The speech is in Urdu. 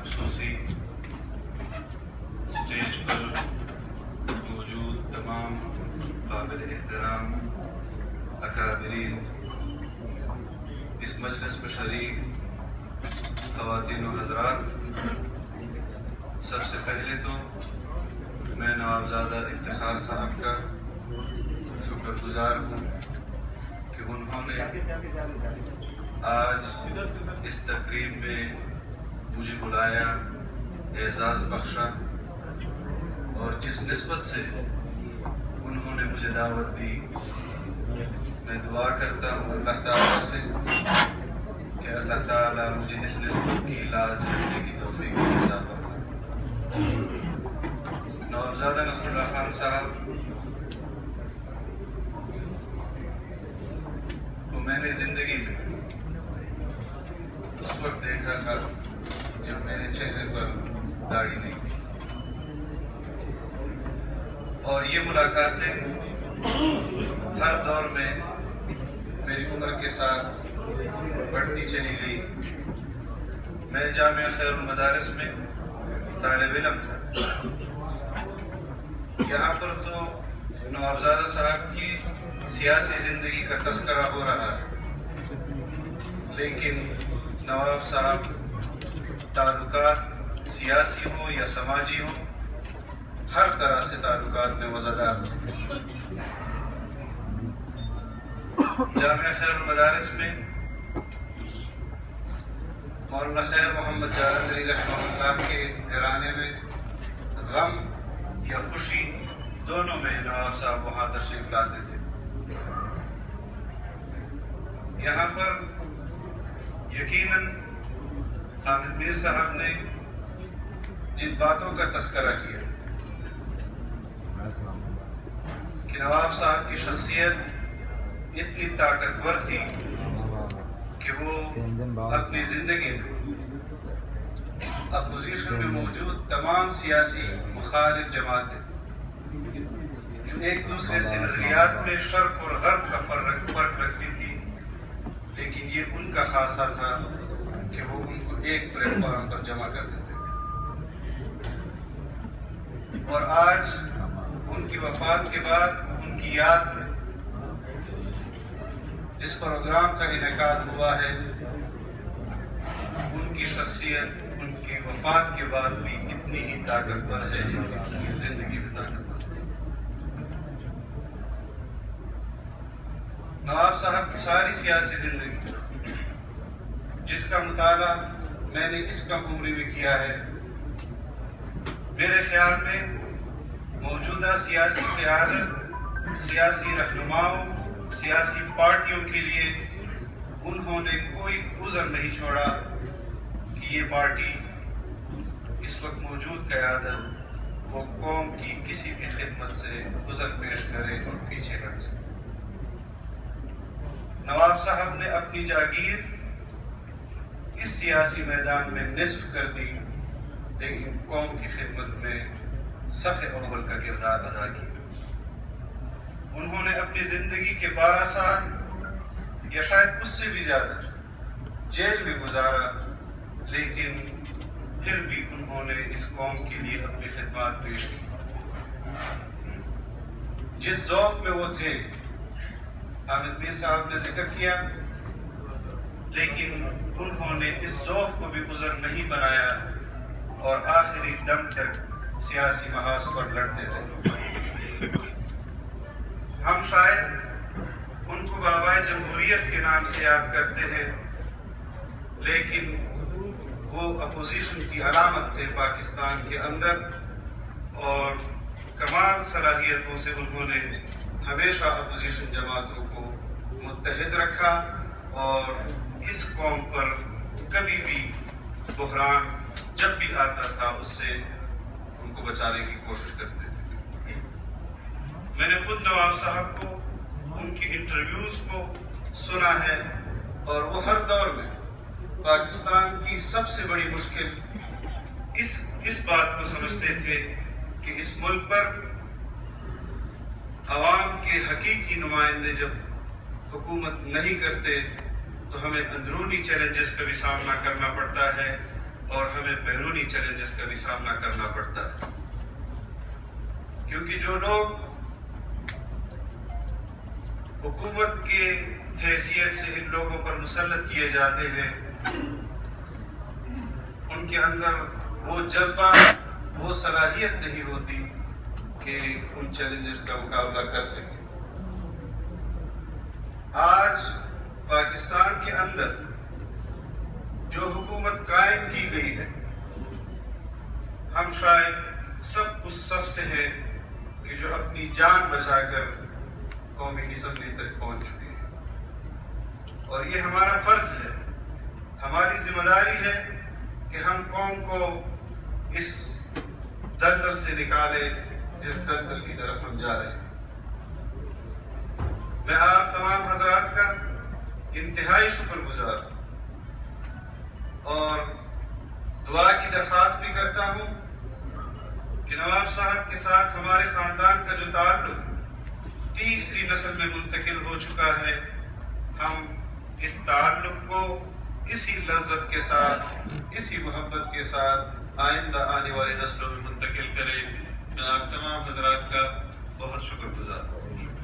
خصوصی اسٹیج پر موجود تمام قابل احترام اکابرین، اس مجلس میں شریک خواتین و حضرات، سب سے پہلے تو میں نوابزادہ افتخار صاحب کا شکر گزار ہوں کہ انہوں نے آج اس تقریب میں مجھے بلایا، اعزاز بخشا، اور جس نسبت سے انہوں نے مجھے دعوت دی، میں دعا کرتا ہوں اللہ تعالیٰ سے کہ اللہ تعالیٰ مجھے اس نسبت کی لاج رکھنے کی توفیق عطا فرمائے۔ نوابزادہ نصر اللہ خان صاحب کو میں نے زندگی میں اس وقت دیکھا تھا جب میرے چہرے پر داڑھی نہیں تھی، اور یہ ملاقاتیں ہر دور میں میری عمر کے ساتھ بڑھتی چلی گئی۔ میں جامعہ خیر المدارس میں طالب علم تھا، یہاں پر تو نوابزادہ صاحب کی سیاسی زندگی کا تذکرہ ہو رہا ہے، لیکن نواب صاحب تعلقات سیاسی ہوں یا سماجی ہوں، ہر طرح سے تعلقات میں وزادار ہوں۔ جامعہ خیر المدارس میں مولانا خیر محمد جارد علی رحمہ اللہ کے گھرانے میں غم یا خوشی دونوں میں نواب صاحب وہاں تشریف لاتے تھے۔ یہاں پر یقیناً حامد میر صاحب نے جن باتوں کا تذکرہ کیا کہ نواب صاحب کی شخصیت اتنی طاقتور تھی کہ وہ اپنی زندگی میں اپوزیشن میں موجود تمام سیاسی مخالف جماعتیں جو ایک دوسرے سے نظریات میں شرق اور غرب کا فرق رکھتی تھی، لیکن یہ ان کا خاصہ تھا کہ وہ ان کو ایک پلیٹ فارم پر جمع کر دیتے تھے۔ اور آج ان کی وفات کے بعد ان کی یاد میں جس پروگرام کا انعقاد ہوا ہے، ان کی شخصیت ان کی وفات کے بعد بھی اتنی ہی طاقتور ہے جتنی کی زندگی میں طاقتور تھی۔ نواب صاحب کی ساری سیاسی زندگی جس کا مطالعہ میں نے اس کم عمری میں کیا ہے، میرے خیال میں موجودہ سیاسی قیادت، سیاسی رہنماؤں، سیاسی پارٹیوں کے لیے انہوں نے کوئی عذر نہیں چھوڑا کہ یہ پارٹی اس وقت موجود قیادت وہ قوم کی کسی بھی خدمت سے عذر پیش کرے اور پیچھے ہٹ جائے۔ نواب صاحب نے اپنی جاگیر اس سیاسی میدان میں نصف کر دی، لیکن قوم کی خدمت میں صف اول کا کردار ادا کیا۔ انہوں نے اپنی زندگی کے 12 سال یا شاید اس سے بھی زیادہ جیل میں گزارا، لیکن پھر بھی انہوں نے اس قوم کے لیے اپنی خدمات پیش کی۔ جس ذوق میں وہ تھے، حامد میر صاحب نے ذکر کیا، لیکن انہوں نے اس ذوق کو بھی عذر نہیں بنایا اور آخری دم تک سیاسی محاذ پر لڑتے رہے۔ ہم شاید ان کو بابائے جمہوریت کے نام سے یاد کرتے ہیں، لیکن وہ اپوزیشن کی علامت تھے پاکستان کے اندر، اور کمال صلاحیتوں سے انہوں نے ہمیشہ اپوزیشن جماعتوں کو متحد رکھا، اور اس قوم پر کبھی بھی بحران جب بھی آتا تھا اس سے ان کو بچانے کی کوشش کرتے تھے۔ میں نے خود نواب صاحب کو ان کی انٹرویوز کو سنا ہے، اور وہ ہر دور میں پاکستان کی سب سے بڑی مشکل اس بات کو سمجھتے تھے کہ اس ملک پر عوام کے حقیقی نمائندے جب حکومت نہیں کرتے تو ہمیں اندرونی چیلنجز کا بھی سامنا کرنا پڑتا ہے، اور ہمیں بیرونی چیلنجز کا بھی سامنا کرنا پڑتا ہے، کیونکہ جو لوگ حکومت کے حیثیت سے ان لوگوں پر مسلط کیے جاتے ہیں، ان کے اندر وہ جذبہ، وہ صلاحیت نہیں ہوتی کہ ان چیلنجز کا مقابلہ کر سکیں۔ آج پاکستان کے اندر جو حکومت قائم کی گئی ہے، ہم شاید سب اس صف سے ہیں کہ جو اپنی جان بچا کر قومی اسمبلی تک پہنچ چکے ہیں، اور یہ ہمارا فرض ہے، ہماری ذمہ داری ہے کہ ہم قوم کو اس دلدل سے نکالیں جس دلدل کی طرف ہم جا رہے ہیں۔ میں آپ تمام حضرات کا انتہائی شکر گزار اور دعا کی درخواست بھی کرتا ہوں کہ نواب صاحب کے ساتھ ہمارے خاندان کا جو تعلق تیسری نسل میں منتقل ہو چکا ہے، ہم اس تعلق کو اسی لذت کے ساتھ، اسی محبت کے ساتھ آئندہ آنے والی نسلوں میں منتقل کریں۔ میں آپ تمام حضرات کا بہت شکر گزار ہوں۔